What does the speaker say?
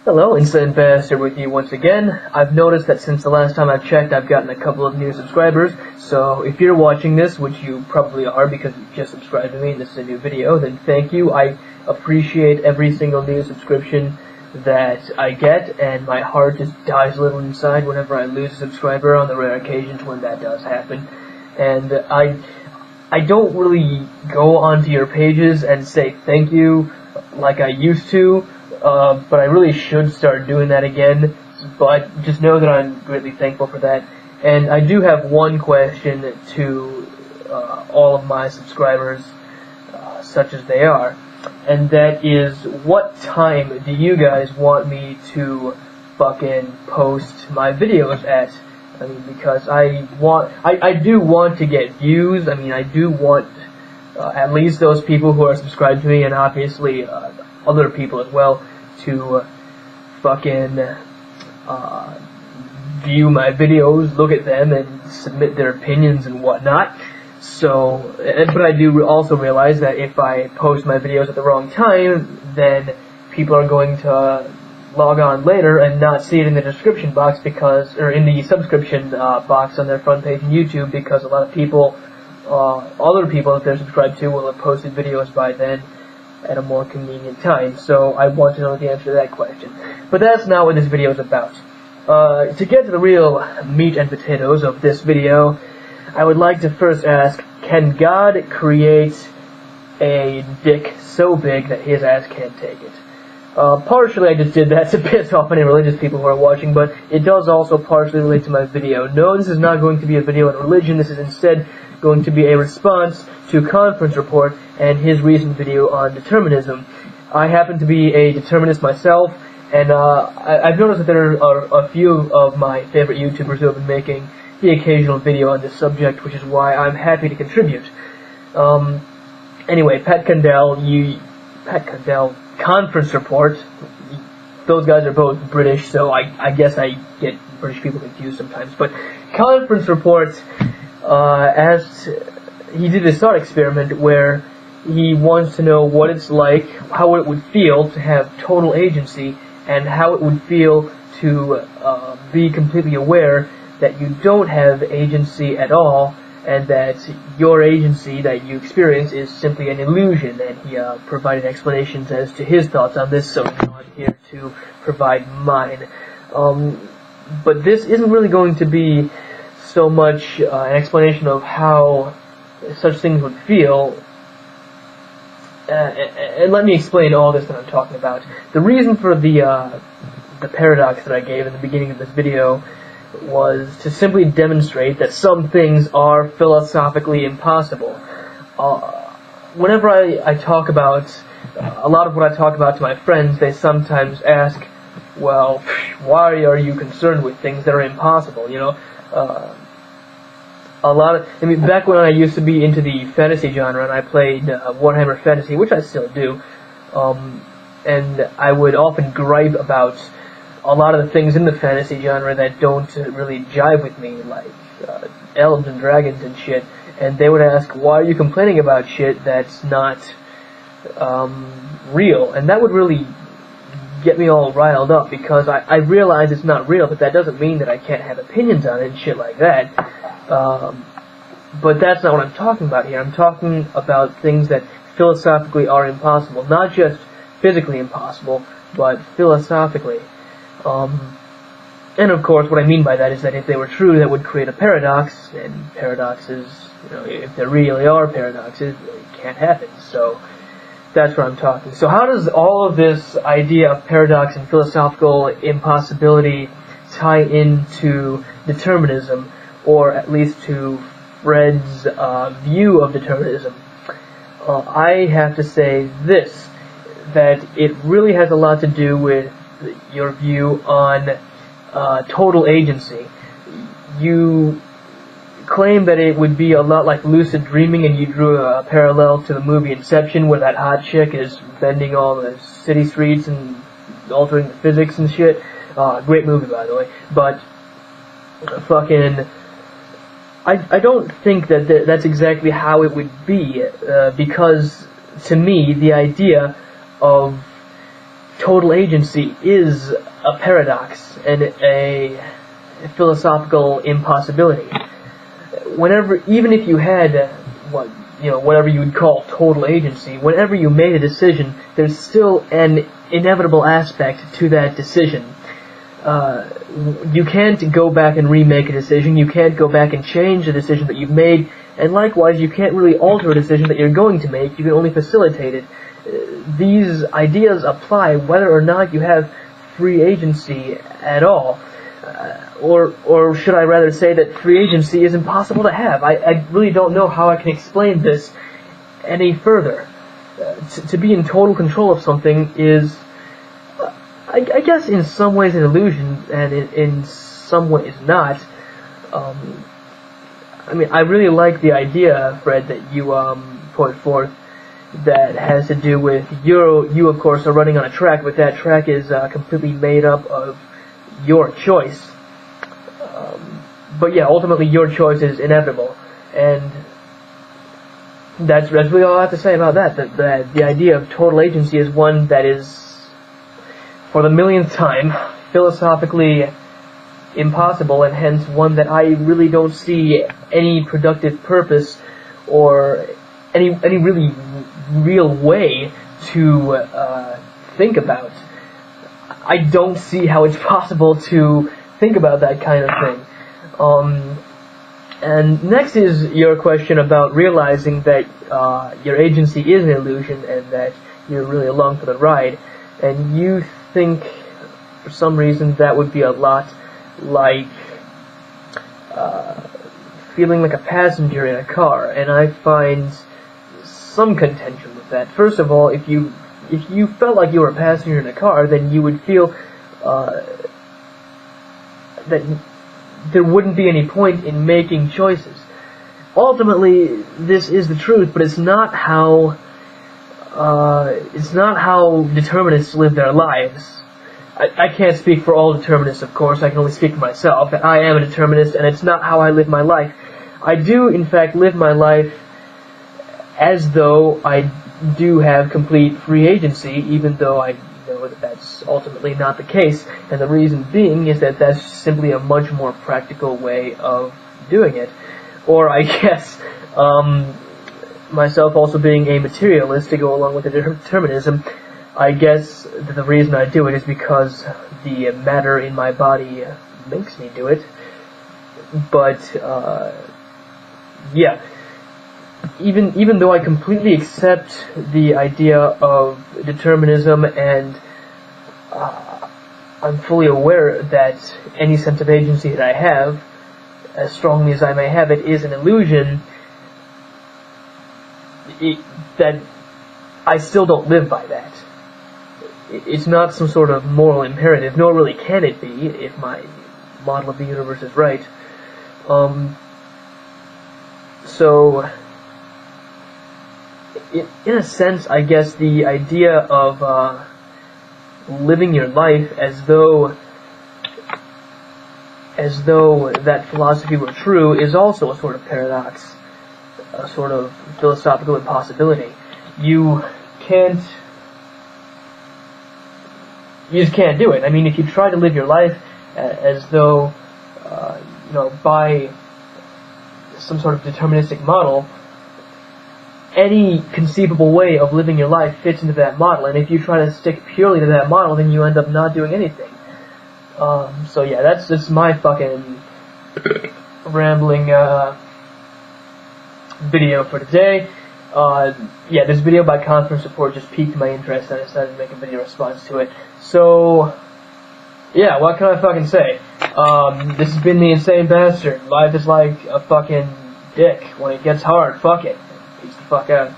Hello, Instant Bastard with you once again. I've noticed that since the last time I've checked, I've gotten a couple of new subscribers, so if you're watching this, which you probably are because you just subscribed to me and this is a new video, then thank you. I appreciate every single new subscription that I get, and my heart just dies a little inside whenever I lose a subscriber on the rare occasions when that does happen. And I don't really go onto your pages and say thank you like I used to, but I really should start doing that again. But just know that I'm greatly thankful for that. And I do have one question to all of my subscribers, such as they are, and that is, what time do you guys want me to fucking post my videos at? I mean, because I do want to get views. I mean, I do want at least those people who are subscribed to me, and obviously other people as well, to fucking view my videos, look at them, and submit their opinions and whatnot. So, but I do also realize that if I post my videos at the wrong time, then people are going to log on later and not see it in the description box because, or in the subscription box on their front page on YouTube, because a lot of people, other people that they're subscribed to, will have posted videos by then at a more convenient time. So I want to know the answer to that question. But that's not what this video is about. To get to the real meat and potatoes of this video, I would like to first ask, can God create a dick so big that his ass can't take it? Partially I just did that to piss off any religious people who are watching, but it does also partially relate to my video. No, this is not going to be a video on religion. This is instead going to be a response to Conference Report and his recent video on determinism. I happen to be a determinist myself, and I've noticed that there are a few of my favorite YouTubers who have been making the occasional video on this subject, which is why I'm happy to contribute. Anyway, Pat Condell, Conference Report, those guys are both British, so I guess I get British people confused sometimes, but Conference Report, as he did this thought experiment where he wants to know what it's like, how it would feel to have total agency, and how it would feel to be completely aware that you don't have agency at all, and that your agency that you experience is simply an illusion. And he provided explanations as to his thoughts on this, so I'm not here to provide mine. But this isn't really going to be so much an explanation of how such things would feel. And let me explain all this that I'm talking about. The reason for the paradox that I gave in the beginning of this video was to simply demonstrate that some things are philosophically impossible. Whenever I talk about, a lot of what I talk about to my friends, they sometimes ask, well, why are you concerned with things that are impossible, you know? Back when I used to be into the fantasy genre and I played Warhammer Fantasy, which I still do, and I would often gripe about a lot of the things in the fantasy genre that don't really jive with me, like elves and dragons and shit, and they would ask, why are you complaining about shit that's not real? And that would really get me all riled up, because I realize it's not real, but that doesn't mean that I can't have opinions on it and shit like that. But that's not what I'm talking about here. I'm talking about things that philosophically are impossible. Not just physically impossible, but philosophically. And of course, what I mean by that is that if they were true, that would create a paradox, and paradoxes, you know, if there really are paradoxes, they can't happen. So that's what I'm talking. So how does all of this idea of paradox and philosophical impossibility tie into determinism, or at least to Fred's view of determinism? I have to say this, that it really has a lot to do with your view on total agency. You claim that it would be a lot like lucid dreaming, and you drew a parallel to the movie Inception, where that hot chick is bending all the city streets and altering the physics and shit. Great movie, by the way. But fucking, I don't think that that's exactly how it would be, because to me the idea of total agency is a paradox and a philosophical impossibility. Even if you had whatever you would call total agency, whenever you made a decision, there's still an inevitable aspect to that decision. You can't go back and remake a decision, you can't go back and change the decision that you've made, and likewise, you can't really alter a decision that you're going to make, you can only facilitate it. These ideas apply whether or not you have free agency at all. Or should I rather say that free agency is impossible to have? I really don't know how I can explain this any further. To be in total control of something is, I guess in some ways an illusion, and in some ways not. I really like the idea, Fred, that you put forth that has to do with you of course are running on a track, but that track is completely made up of your choice. But yeah, ultimately your choice is inevitable, and that's really all I have to say about that. That the idea of total agency is one that is, for the millionth time, philosophically impossible, and hence one that I really don't see any productive purpose or any really real way to think about. I don't see how it's possible to think about that kind of thing. And next is your question about realizing that your agency is an illusion and that you're really along for the ride. And you think, for some reason, that would be a lot like feeling like a passenger in a car. And I find some contention with that. First of all, if you felt like you were a passenger in a car, then you would feel that there wouldn't be any point in making choices. Ultimately, this is the truth, but it's not how determinists live their lives. I can't speak for all determinists, of course. I can only speak for myself. I am a determinist, and it's not how I live my life. I do, in fact, live my life as though I do have complete free agency, even though I know that that's ultimately not the case, and the reason being is that that's simply a much more practical way of doing it. Or I guess, myself also being a materialist to go along with the determinism, I guess that the reason I do it is because the matter in my body makes me do it. But, yeah. Even though I completely accept the idea of determinism, and I'm fully aware that any sense of agency that I have, as strongly as I may have it, is an illusion, that I still don't live by that. It's not some sort of moral imperative, nor really can it be, if my model of the universe is right. So, in a sense, I guess the idea of living your life as though that philosophy were true is also a sort of paradox, a sort of philosophical impossibility. You just can't do it. I mean, if you try to live your life as though, by some sort of deterministic model, any conceivable way of living your life fits into that model, and if you try to stick purely to that model, then you end up not doing anything. So yeah, that's just my fucking rambling video for today. Yeah, this video by conference report just piqued my interest, and I decided to make a video response to it. So, yeah, what can I fucking say? This has been the Insane Bastard. Life is like a fucking dick. When it gets hard, fuck it. Peace the fuck out.